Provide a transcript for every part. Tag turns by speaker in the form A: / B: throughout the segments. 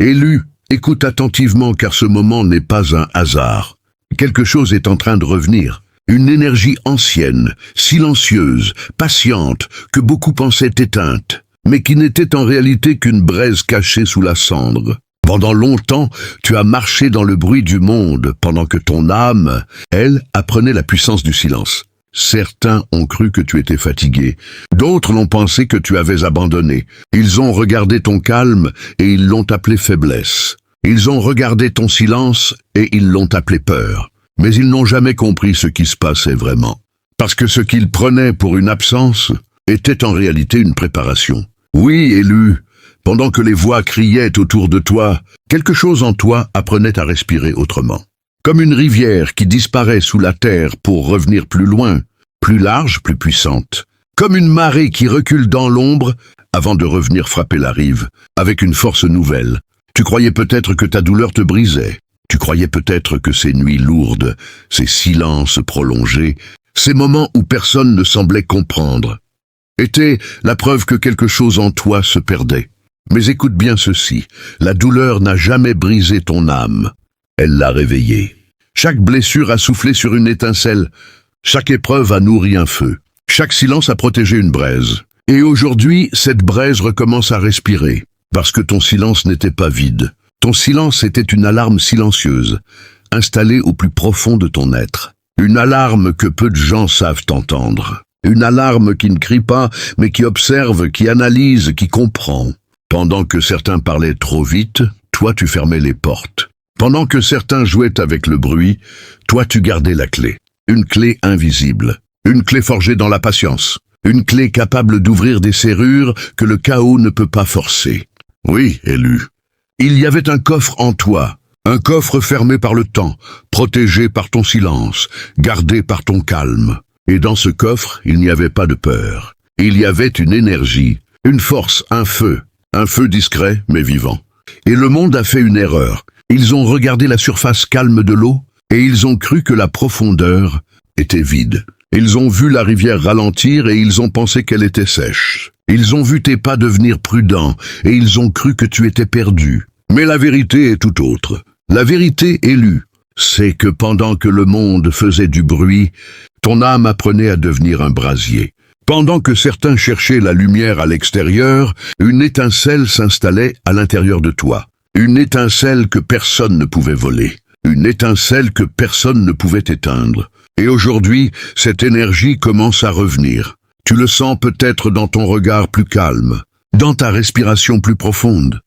A: Élu, écoute attentivement car ce moment n'est pas un hasard. Quelque chose est en train de revenir. Une énergie ancienne, silencieuse, patiente, que beaucoup pensaient éteinte, mais qui n'était en réalité qu'une braise cachée sous la cendre. Pendant longtemps, tu as marché dans le bruit du monde, pendant que ton âme, elle, apprenait la puissance du silence. Certains ont cru que tu étais fatigué, d'autres l'ont pensé que tu avais abandonné. Ils ont regardé ton calme et ils l'ont appelé faiblesse. Ils ont regardé ton silence et ils l'ont appelé peur. Mais ils n'ont jamais compris ce qui se passait vraiment. Parce que ce qu'ils prenaient pour une absence était en réalité une préparation. Oui, élu, pendant que les voix criaient autour de toi, quelque chose en toi apprenait à respirer autrement. Comme une rivière qui disparaît sous la terre pour revenir plus loin, plus large, plus puissante. Comme une marée qui recule dans l'ombre avant de revenir frapper la rive, avec une force nouvelle. Tu croyais peut-être que ta douleur te brisait. Tu croyais peut-être que ces nuits lourdes, ces silences prolongés, ces moments où personne ne semblait comprendre, étaient la preuve que quelque chose en toi se perdait. Mais écoute bien ceci, la douleur n'a jamais brisé ton âme, elle l'a réveillée. Chaque blessure a soufflé sur une étincelle, chaque épreuve a nourri un feu, chaque silence a protégé une braise. Et aujourd'hui, cette braise recommence à respirer, parce que ton silence n'était pas vide. Ton silence était une alarme silencieuse, installée au plus profond de ton être. Une alarme que peu de gens savent entendre. Une alarme qui ne crie pas, mais qui observe, qui analyse, qui comprend. Pendant que certains parlaient trop vite, toi tu fermais les portes. Pendant que certains jouaient avec le bruit, toi tu gardais la clé. Une clé invisible. Une clé forgée dans la patience. Une clé capable d'ouvrir des serrures que le chaos ne peut pas forcer. Oui, élu. Il y avait un coffre en toi, un coffre fermé par le temps, protégé par ton silence, gardé par ton calme. Et dans ce coffre, il n'y avait pas de peur. Il y avait une énergie, une force, un feu discret mais vivant. Et le monde a fait une erreur. Ils ont regardé la surface calme de l'eau et ils ont cru que la profondeur était vide. Ils ont vu la rivière ralentir et ils ont pensé qu'elle était sèche. Ils ont vu tes pas devenir prudents et ils ont cru que tu étais perdu. Mais la vérité est tout autre. La vérité élue, c'est que pendant que le monde faisait du bruit, ton âme apprenait à devenir un brasier. Pendant que certains cherchaient la lumière à l'extérieur, une étincelle s'installait à l'intérieur de toi. Une étincelle que personne ne pouvait voler. Une étincelle que personne ne pouvait éteindre. Et aujourd'hui, cette énergie commence à revenir. Tu le sens peut-être dans ton regard plus calme, dans ta respiration plus profonde.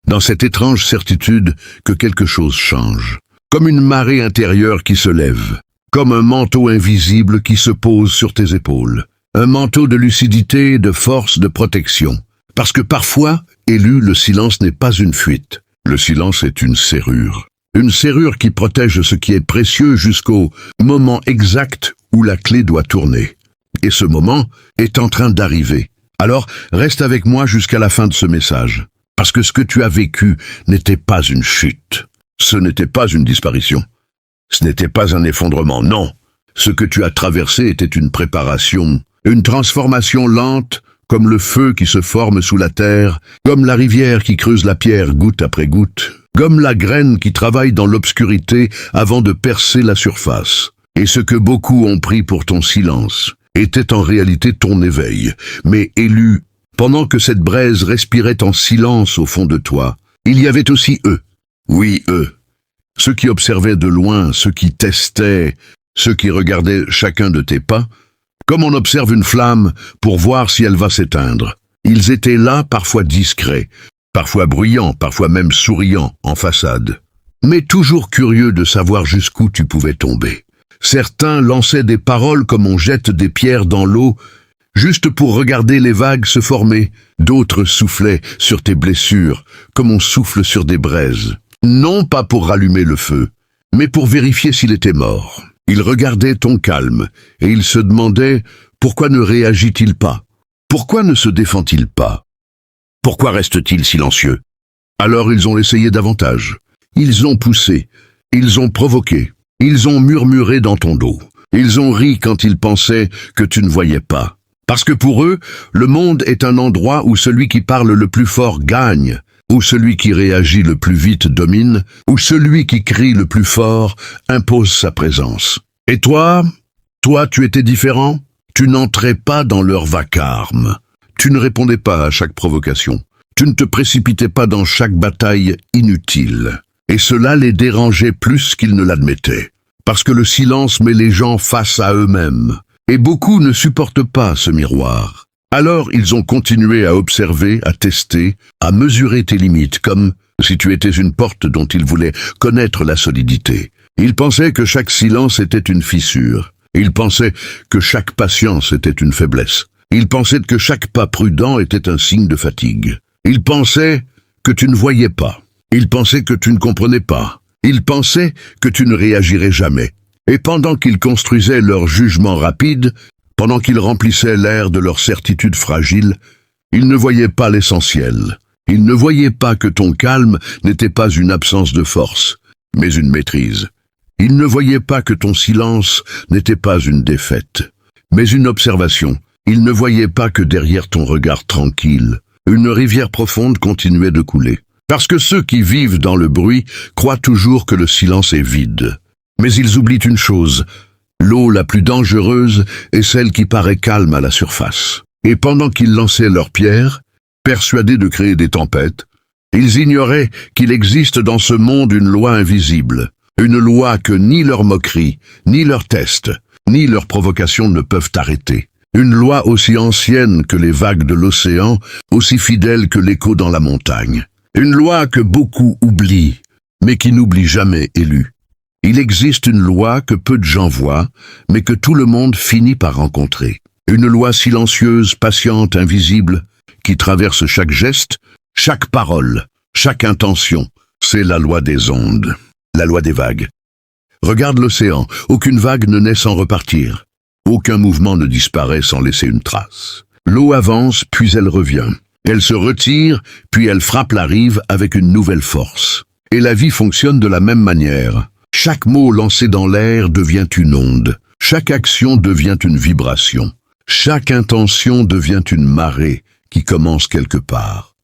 A: Dans cette étrange certitude que quelque chose change. Comme une marée intérieure qui se lève. Comme un manteau invisible qui se pose sur tes épaules. Un manteau de lucidité, de force, de protection. Parce que parfois, élu, le silence n'est pas une fuite. Le silence est une serrure. Une serrure qui protège ce qui est précieux jusqu'au moment exact où la clé doit tourner. Et ce moment est en train d'arriver. Alors, reste avec moi jusqu'à la fin de ce message. Parce que ce que tu as vécu n'était pas une chute. Ce n'était pas une disparition. Ce n'était pas un effondrement, non. Ce que tu as traversé était une préparation, une transformation lente, comme le feu qui se forme sous la terre, comme la rivière qui creuse la pierre goutte après goutte, comme la graine qui travaille dans l'obscurité avant de percer la surface. Et ce que beaucoup ont pris pour ton silence était en réalité ton éveil. Mais élu, pendant que cette braise respirait en silence au fond de toi, il y avait aussi eux. Oui, eux. Ceux qui observaient de loin, ceux qui testaient, ceux qui regardaient chacun de tes pas, comme on observe une flamme pour voir si elle va s'éteindre. Ils étaient là, parfois discrets, parfois bruyants, parfois même souriants, en façade. Mais toujours curieux de savoir jusqu'où tu pouvais tomber. Certains lançaient des paroles comme on jette des pierres dans l'eau, juste pour regarder les vagues se former. D'autres soufflaient sur tes blessures, comme on souffle sur des braises. Non pas pour rallumer le feu, mais pour vérifier s'il était mort. Ils regardaient ton calme, et ils se demandaient pourquoi ne réagit-il pas? Pourquoi ne se défend-il pas? Pourquoi reste-t-il silencieux? Alors ils ont essayé davantage. Ils ont poussé, ils ont provoqué, ils ont murmuré dans ton dos. Ils ont ri quand ils pensaient que tu ne voyais pas. Parce que pour eux, le monde est un endroit où celui qui parle le plus fort gagne. Ou celui qui réagit le plus vite domine, ou celui qui crie le plus fort impose sa présence. Et toi, tu étais différent? Tu n'entrais pas dans leur vacarme. Tu ne répondais pas à chaque provocation. Tu ne te précipitais pas dans chaque bataille inutile. Et cela les dérangeait plus qu'ils ne l'admettaient. Parce que le silence met les gens face à eux-mêmes. Et beaucoup ne supportent pas ce miroir. Alors ils ont continué à observer, à tester, à mesurer tes limites, comme si tu étais une porte dont ils voulaient connaître la solidité. Ils pensaient que chaque silence était une fissure. Ils pensaient que chaque patience était une faiblesse. Ils pensaient que chaque pas prudent était un signe de fatigue. Ils pensaient que tu ne voyais pas. Ils pensaient que tu ne comprenais pas. Ils pensaient que tu ne réagirais jamais. Et pendant qu'ils construisaient leur jugement rapide, pendant qu'ils remplissaient l'air de leur certitude fragile, ils ne voyaient pas l'essentiel. Ils ne voyaient pas que ton calme n'était pas une absence de force, mais une maîtrise. Ils ne voyaient pas que ton silence n'était pas une défaite, mais une observation. Ils ne voyaient pas que derrière ton regard tranquille, une rivière profonde continuait de couler. Parce que ceux qui vivent dans le bruit croient toujours que le silence est vide. Mais ils oublient une chose. L'eau la plus dangereuse est celle qui paraît calme à la surface. Et pendant qu'ils lançaient leurs pierres, persuadés de créer des tempêtes, ils ignoraient qu'il existe dans ce monde une loi invisible, une loi que ni leur moquerie, ni leurs tests, ni leurs provocations ne peuvent arrêter. Une loi aussi ancienne que les vagues de l'océan, aussi fidèle que l'écho dans la montagne. Une loi que beaucoup oublient, mais qui n'oublie jamais élue. Il existe une loi que peu de gens voient, mais que tout le monde finit par rencontrer. Une loi silencieuse, patiente, invisible, qui traverse chaque geste, chaque parole, chaque intention. C'est la loi des ondes, la loi des vagues. Regarde l'océan, aucune vague ne naît sans repartir. Aucun mouvement ne disparaît sans laisser une trace. L'eau avance, puis elle revient. Elle se retire, puis elle frappe la rive avec une nouvelle force. Et la vie fonctionne de la même manière. Chaque mot lancé dans l'air devient une onde. Chaque action devient une vibration. Chaque intention devient une marée qui commence quelque part,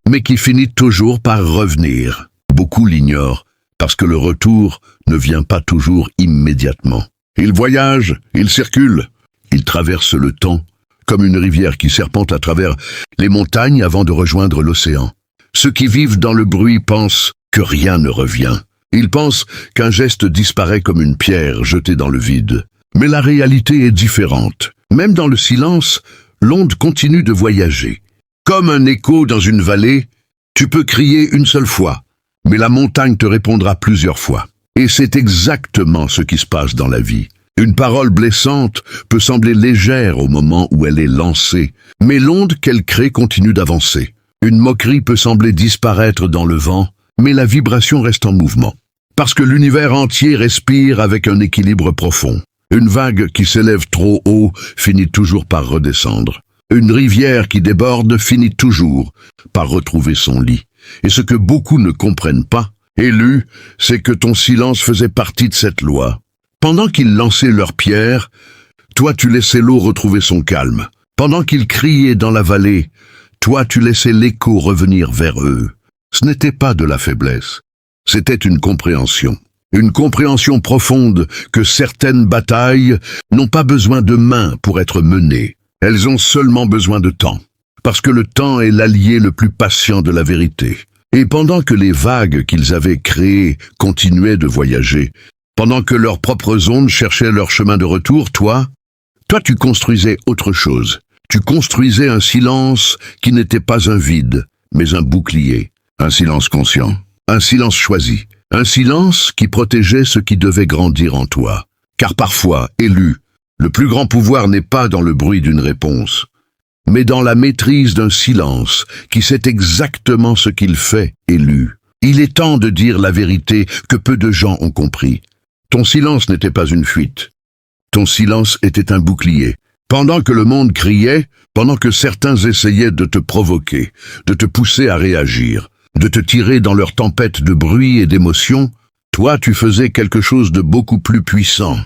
A: mais qui finit toujours par revenir. Beaucoup l'ignorent, parce que le retour ne vient pas toujours immédiatement. Il voyage, il circule, il traverse le temps, comme une rivière qui serpente à travers les montagnes avant de rejoindre l'océan. Ceux qui vivent dans le bruit pensent que rien ne revient. Ils pensent qu'un geste disparaît comme une pierre jetée dans le vide. Mais la réalité est différente. Même dans le silence, l'onde continue de voyager. Comme un écho dans une vallée, tu peux crier une seule fois, mais la montagne te répondra plusieurs fois. Et c'est exactement ce qui se passe dans la vie. Une parole blessante peut sembler légère au moment où elle est lancée, mais l'onde qu'elle crée continue d'avancer. Une moquerie peut sembler disparaître dans le vent, mais la vibration reste en mouvement. Parce que l'univers entier respire avec un équilibre profond. Une vague qui s'élève trop haut finit toujours par redescendre. Une rivière qui déborde finit toujours par retrouver son lit. Et ce que beaucoup ne comprennent pas, élu, c'est que ton silence faisait partie de cette loi. Pendant qu'ils lançaient leurs pierres, toi tu laissais l'eau retrouver son calme. Pendant qu'ils criaient dans la vallée, toi tu laissais l'écho revenir vers eux. Ce n'était pas de la faiblesse, c'était une compréhension. Une compréhension profonde que certaines batailles n'ont pas besoin de mains pour être menées. Elles ont seulement besoin de temps. Parce que le temps est l'allié le plus patient de la vérité. Et pendant que les vagues qu'ils avaient créées continuaient de voyager, pendant que leurs propres ondes cherchaient leur chemin de retour, toi tu construisais autre chose. Tu construisais un silence qui n'était pas un vide, mais un bouclier. Un silence conscient, un silence choisi. Un silence qui protégeait ce qui devait grandir en toi. Car parfois, élu, le plus grand pouvoir n'est pas dans le bruit d'une réponse, mais dans la maîtrise d'un silence qui sait exactement ce qu'il fait, élu. Il est temps de dire la vérité que peu de gens ont compris. Ton silence n'était pas une fuite. Ton silence était un bouclier. Pendant que le monde criait, pendant que certains essayaient de te provoquer, de te pousser à réagir, de te tirer dans leur tempête de bruit et d'émotions, toi tu faisais quelque chose de beaucoup plus puissant.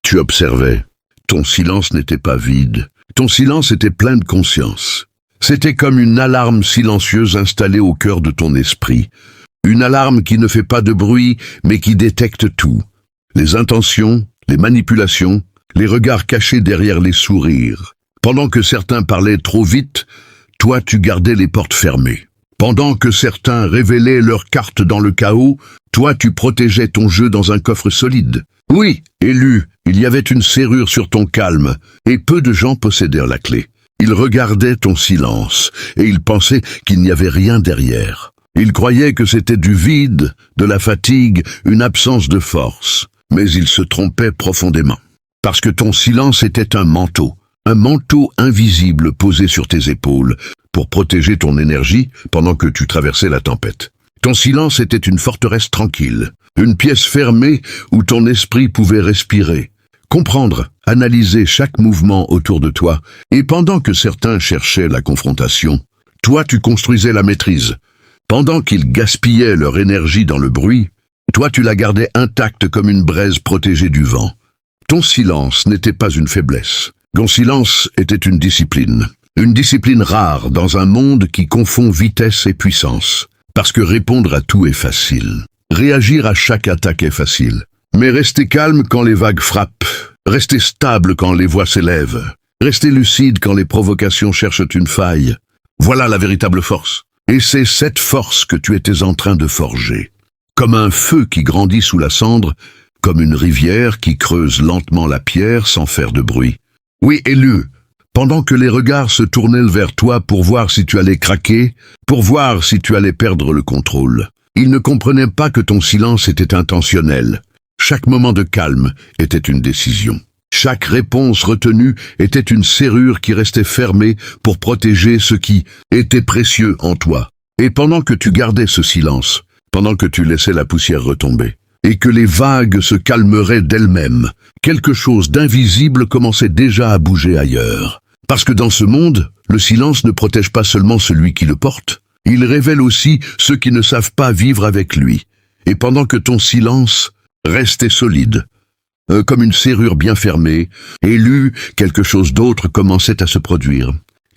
A: Tu observais. Ton silence n'était pas vide. Ton silence était plein de conscience. C'était comme une alarme silencieuse installée au cœur de ton esprit. Une alarme qui ne fait pas de bruit, mais qui détecte tout. Les intentions, les manipulations, les regards cachés derrière les sourires. Pendant que certains parlaient trop vite, toi tu gardais les portes fermées. Pendant que certains révélaient leurs cartes dans le chaos, toi tu protégeais ton jeu dans un coffre solide. Oui, élu, il y avait une serrure sur ton calme, et peu de gens possédèrent la clé. Ils regardaient ton silence, et ils pensaient qu'il n'y avait rien derrière. Ils croyaient que c'était du vide, de la fatigue, une absence de force. Mais ils se trompaient profondément. Parce que ton silence était un manteau invisible posé sur tes épaules, pour protéger ton énergie pendant que tu traversais la tempête. Ton silence était une forteresse tranquille, une pièce fermée où ton esprit pouvait respirer, comprendre, analyser chaque mouvement autour de toi, et pendant que certains cherchaient la confrontation, toi tu construisais la maîtrise. Pendant qu'ils gaspillaient leur énergie dans le bruit, toi tu la gardais intacte comme une braise protégée du vent. Ton silence n'était pas une faiblesse. Ton silence était une discipline rare dans un monde qui confond vitesse et puissance. Parce que répondre à tout est facile. Réagir à chaque attaque est facile. Mais rester calme quand les vagues frappent, rester stable quand les voix s'élèvent, rester lucide quand les provocations cherchent une faille, voilà la véritable force. Et c'est cette force que tu étais en train de forger. Comme un feu qui grandit sous la cendre, comme une rivière qui creuse lentement la pierre sans faire de bruit. Oui, élu, pendant que les regards se tournaient vers toi pour voir si tu allais craquer, pour voir si tu allais perdre le contrôle. Ils ne comprenaient pas que ton silence était intentionnel. Chaque moment de calme était une décision. Chaque réponse retenue était une serrure qui restait fermée pour protéger ce qui était précieux en toi. Et pendant que tu gardais ce silence, pendant que tu laissais la poussière retomber, et que les vagues se calmeraient d'elles-mêmes, quelque chose d'invisible commençait déjà à bouger ailleurs. Parce que dans ce monde, le silence ne protège pas seulement celui qui le porte, il révèle aussi ceux qui ne savent pas vivre avec lui. Et pendant que ton silence restait solide, comme une serrure bien fermée, élu, quelque chose d'autre commençait à se produire.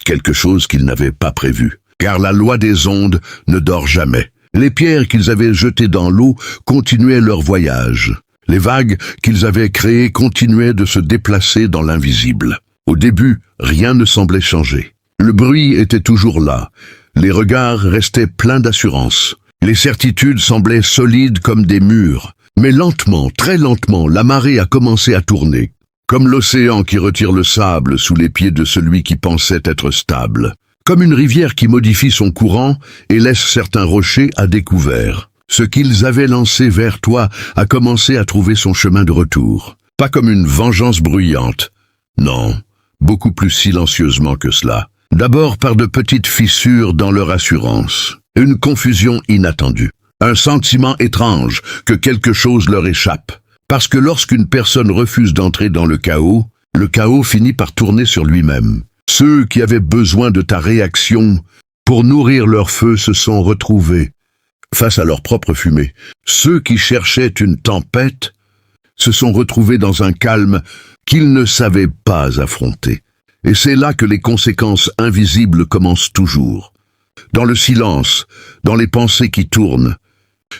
A: Quelque chose qu'ils n'avaient pas prévu. Car la loi des ondes ne dort jamais. Les pierres qu'ils avaient jetées dans l'eau continuaient leur voyage. Les vagues qu'ils avaient créées continuaient de se déplacer dans l'invisible. Au début, rien ne semblait changer. Le bruit était toujours là. Les regards restaient pleins d'assurance. Les certitudes semblaient solides comme des murs. Mais lentement, très lentement, la marée a commencé à tourner. Comme l'océan qui retire le sable sous les pieds de celui qui pensait être stable. Comme une rivière qui modifie son courant et laisse certains rochers à découvert. Ce qu'ils avaient lancé vers toi a commencé à trouver son chemin de retour. Pas comme une vengeance bruyante. Non, beaucoup plus silencieusement que cela. D'abord par de petites fissures dans leur assurance. Une confusion inattendue. Un sentiment étrange que quelque chose leur échappe. Parce que lorsqu'une personne refuse d'entrer dans le chaos finit par tourner sur lui-même. Ceux qui avaient besoin de ta réaction pour nourrir leur feu se sont retrouvés face à leur propre fumée. Ceux qui cherchaient une tempête se sont retrouvés dans un calme qu'ils ne savaient pas affronter. Et c'est là que les conséquences invisibles commencent toujours. Dans le silence, dans les pensées qui tournent,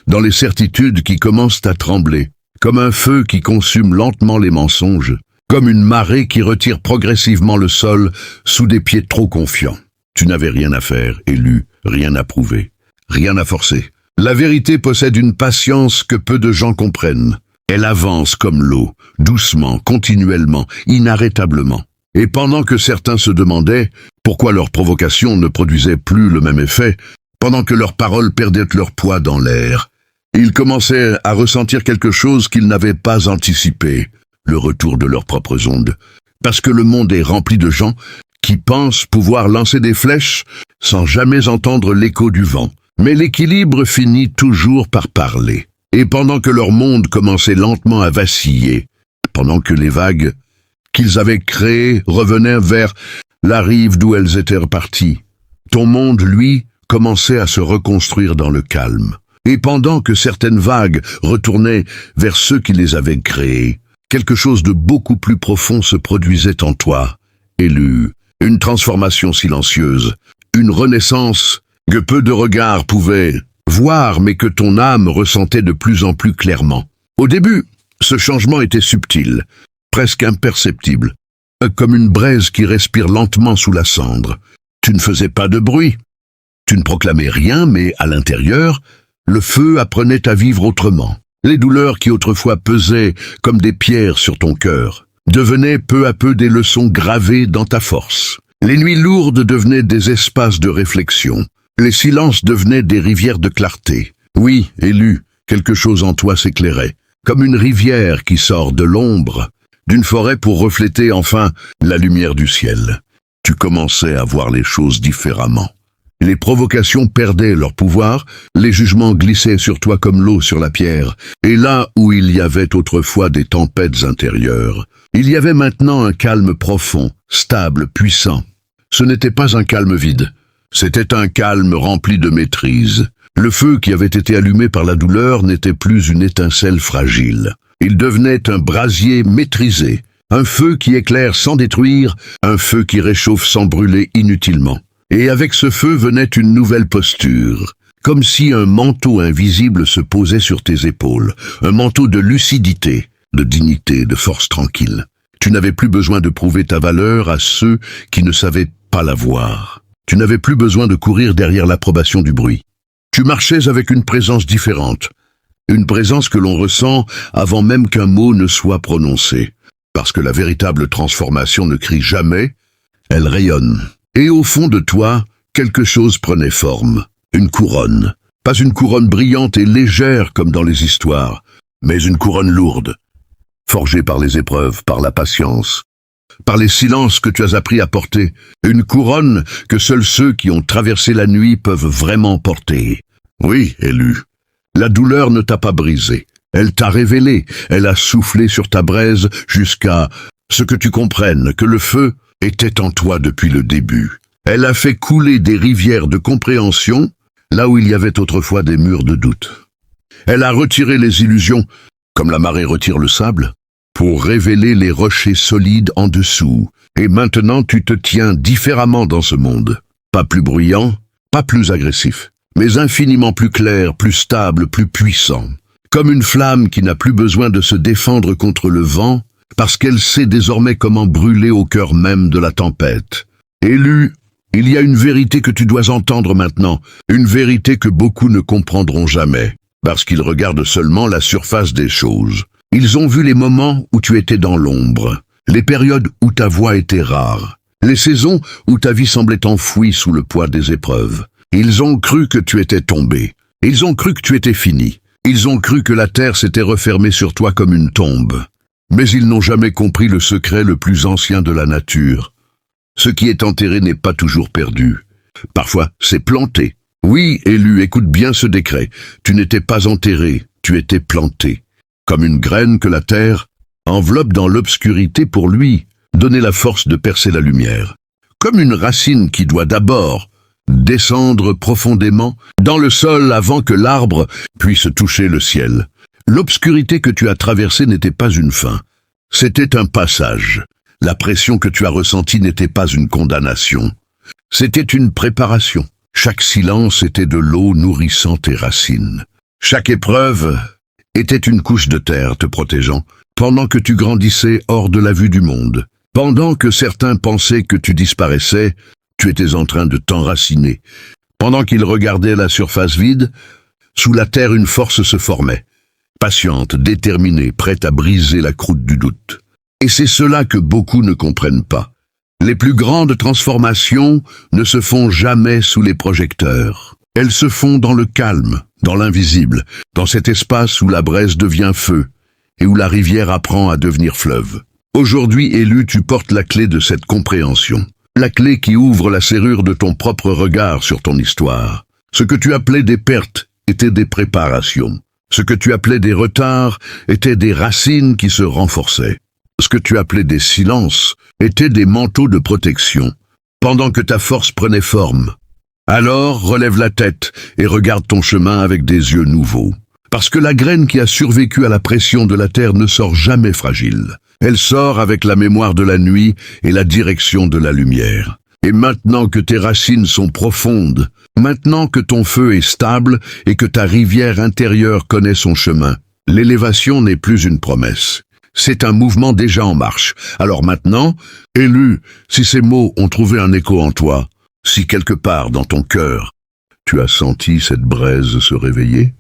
A: dans les certitudes qui commencent à trembler, comme un feu qui consume lentement les mensonges, comme une marée qui retire progressivement le sol sous des pieds trop confiants. Tu n'avais rien à faire, élu, rien à prouver, rien à forcer. La vérité possède une patience que peu de gens comprennent. Elle avance comme l'eau, doucement, continuellement, inarrêtablement. Et pendant que certains se demandaient pourquoi leur provocation ne produisait plus le même effet, pendant que leurs paroles perdaient leur poids dans l'air, ils commençaient à ressentir quelque chose qu'ils n'avaient pas anticipé, le retour de leurs propres ondes. Parce que le monde est rempli de gens qui pensent pouvoir lancer des flèches sans jamais entendre l'écho du vent. Mais l'équilibre finit toujours par parler. Et pendant que leur monde commençait lentement à vaciller, pendant que les vagues qu'ils avaient créées revenaient vers la rive d'où elles étaient reparties, ton monde, lui, commençait à se reconstruire dans le calme. Et pendant que certaines vagues retournaient vers ceux qui les avaient créées, quelque chose de beaucoup plus profond se produisait en toi, élu, une transformation silencieuse, une renaissance que peu de regards pouvaient voir, mais que ton âme ressentait de plus en plus clairement. Au début, ce changement était subtil, presque imperceptible, comme une braise qui respire lentement sous la cendre. Tu ne faisais pas de bruit, tu ne proclamais rien, mais à l'intérieur, le feu apprenait à vivre autrement. Les douleurs qui autrefois pesaient comme des pierres sur ton cœur devenaient peu à peu des leçons gravées dans ta force. Les nuits lourdes devenaient des espaces de réflexion. Les silences devenaient des rivières de clarté. Oui, Élu, quelque chose en toi s'éclairait, comme une rivière qui sort de l'ombre d'une forêt pour refléter enfin la lumière du ciel. Tu commençais à voir les choses différemment. Les provocations perdaient leur pouvoir, les jugements glissaient sur toi comme l'eau sur la pierre, et là où il y avait autrefois des tempêtes intérieures, il y avait maintenant un calme profond, stable, puissant. Ce n'était pas un calme vide, c'était un calme rempli de maîtrise. Le feu qui avait été allumé par la douleur n'était plus une étincelle fragile. Il devenait un brasier maîtrisé, un feu qui éclaire sans détruire, un feu qui réchauffe sans brûler inutilement. Et avec ce feu venait une nouvelle posture, comme si un manteau invisible se posait sur tes épaules, un manteau de lucidité, de dignité, de force tranquille. Tu n'avais plus besoin de prouver ta valeur à ceux qui ne savaient pas la voir. Tu n'avais plus besoin de courir derrière l'approbation du bruit. Tu marchais avec une présence différente, une présence que l'on ressent avant même qu'un mot ne soit prononcé, parce que la véritable transformation ne crie jamais, elle rayonne. Et au fond de toi, quelque chose prenait forme, une couronne. Pas une couronne brillante et légère comme dans les histoires, mais une couronne lourde, forgée par les épreuves, par la patience, par les silences que tu as appris à porter, une couronne que seuls ceux qui ont traversé la nuit peuvent vraiment porter. Oui, Élu, la douleur ne t'a pas brisé, elle t'a révélé, elle a soufflé sur ta braise jusqu'à ce que tu comprennes que le feu était en toi depuis le début. Elle a fait couler des rivières de compréhension là où il y avait autrefois des murs de doute. Elle a retiré les illusions, comme la marée retire le sable, pour révéler les rochers solides en dessous. Et maintenant tu te tiens différemment dans ce monde. Pas plus bruyant, pas plus agressif, mais infiniment plus clair, plus stable, plus puissant. Comme une flamme qui n'a plus besoin de se défendre contre le vent, parce qu'elle sait désormais comment brûler au cœur même de la tempête. Élu, il y a une vérité que tu dois entendre maintenant, une vérité que beaucoup ne comprendront jamais, parce qu'ils regardent seulement la surface des choses. Ils ont vu les moments où tu étais dans l'ombre, les périodes où ta voix était rare, les saisons où ta vie semblait enfouie sous le poids des épreuves. Ils ont cru que tu étais tombé, ils ont cru que tu étais fini, ils ont cru que la terre s'était refermée sur toi comme une tombe. Mais ils n'ont jamais compris le secret le plus ancien de la nature. Ce qui est enterré n'est pas toujours perdu. Parfois, c'est planté. Oui, Élu, écoute bien ce décret. Tu n'étais pas enterré, tu étais planté. Comme une graine que la terre enveloppe dans l'obscurité pour lui donner la force de percer la lumière. Comme une racine qui doit d'abord descendre profondément dans le sol avant que l'arbre puisse toucher le ciel. L'obscurité que tu as traversée n'était pas une fin, c'était un passage. La pression que tu as ressentie n'était pas une condamnation, c'était une préparation. Chaque silence était de l'eau nourrissant tes racines. Chaque épreuve était une couche de terre te protégeant, pendant que tu grandissais hors de la vue du monde. Pendant que certains pensaient que tu disparaissais, tu étais en train de t'enraciner. Pendant qu'ils regardaient la surface vide, sous la terre une force se formait. Patiente, déterminée, prête à briser la croûte du doute. Et c'est cela que beaucoup ne comprennent pas. Les plus grandes transformations ne se font jamais sous les projecteurs. Elles se font dans le calme, dans l'invisible, dans cet espace où la braise devient feu et où la rivière apprend à devenir fleuve. Aujourd'hui, Élu, tu portes la clé de cette compréhension. La clé qui ouvre la serrure de ton propre regard sur ton histoire. Ce que tu appelais des pertes étaient des préparations. Ce que tu appelais des retards étaient des racines qui se renforçaient. Ce que tu appelais des silences étaient des manteaux de protection, pendant que ta force prenait forme. Alors relève la tête et regarde ton chemin avec des yeux nouveaux. Parce que la graine qui a survécu à la pression de la terre ne sort jamais fragile. Elle sort avec la mémoire de la nuit et la direction de la lumière. Et maintenant que tes racines sont profondes, maintenant que ton feu est stable et que ta rivière intérieure connaît son chemin, l'élévation n'est plus une promesse. C'est un mouvement déjà en marche. Alors maintenant, élu, si ces mots ont trouvé un écho en toi, si quelque part dans ton cœur, tu as senti cette braise se réveiller,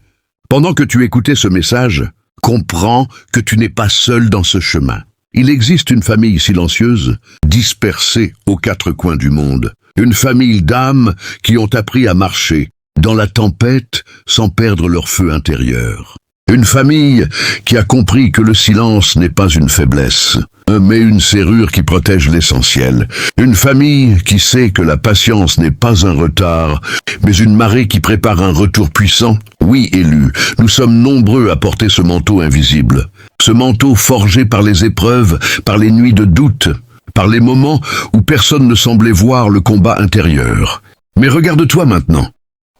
A: pendant que tu écoutais ce message, comprends que tu n'es pas seul dans ce chemin. Il existe une famille silencieuse, dispersée aux quatre coins du monde. Une famille d'âmes qui ont appris à marcher dans la tempête sans perdre leur feu intérieur. Une famille qui a compris que le silence n'est pas une faiblesse, mais une serrure qui protège l'essentiel. Une famille qui sait que la patience n'est pas un retard, mais une marée qui prépare un retour puissant. Oui, élu, nous sommes nombreux à porter ce manteau invisible. Ce manteau forgé par les épreuves, par les nuits de doute, par les moments où personne ne semblait voir le combat intérieur. Mais regarde-toi maintenant.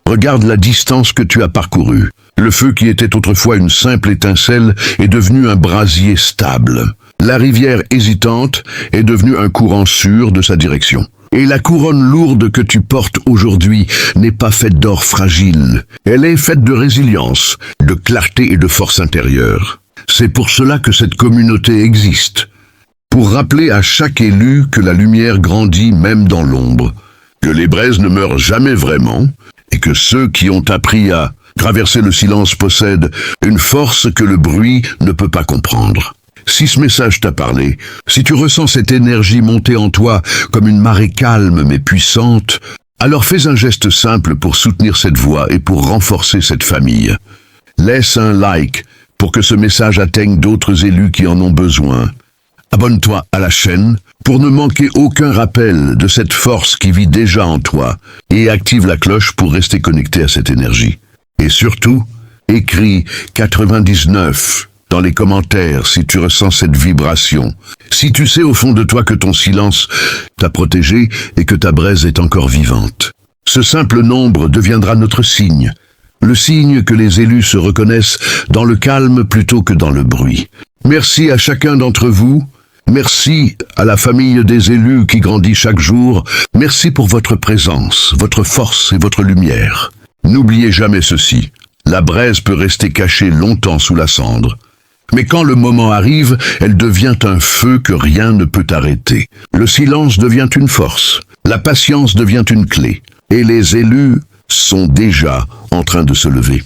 A: Regarde la distance que tu as parcourue. Le feu qui était autrefois une simple étincelle est devenu un brasier stable. La rivière hésitante est devenue un courant sûr de sa direction. Et la couronne lourde que tu portes aujourd'hui n'est pas faite d'or fragile. Elle est faite de résilience, de clarté et de force intérieure. C'est pour cela que cette communauté existe. Pour rappeler à chaque élu que la lumière grandit même dans l'ombre, que les braises ne meurent jamais vraiment, et que ceux qui ont appris à traverser le silence possèdent une force que le bruit ne peut pas comprendre. Si ce message t'a parlé, si tu ressens cette énergie monter en toi comme une marée calme mais puissante, alors fais un geste simple pour soutenir cette voix et pour renforcer cette famille. Laisse un like pour que ce message atteigne d'autres élus qui en ont besoin. Abonne-toi à la chaîne pour ne manquer aucun rappel de cette force qui vit déjà en toi et active la cloche pour rester connecté à cette énergie. Et surtout, écris 99 dans les commentaires si tu ressens cette vibration, si tu sais au fond de toi que ton silence t'a protégé et que ta braise est encore vivante. Ce simple nombre deviendra notre signe, le signe que les élus se reconnaissent dans le calme plutôt que dans le bruit. Merci à chacun d'entre vous. Merci à la famille des élus qui grandit chaque jour. Merci pour votre présence, votre force et votre lumière. N'oubliez jamais ceci. La braise peut rester cachée longtemps sous la cendre. Mais quand le moment arrive, elle devient un feu que rien ne peut arrêter. Le silence devient une force. La patience devient une clé. Et les élus sont déjà en train de se lever.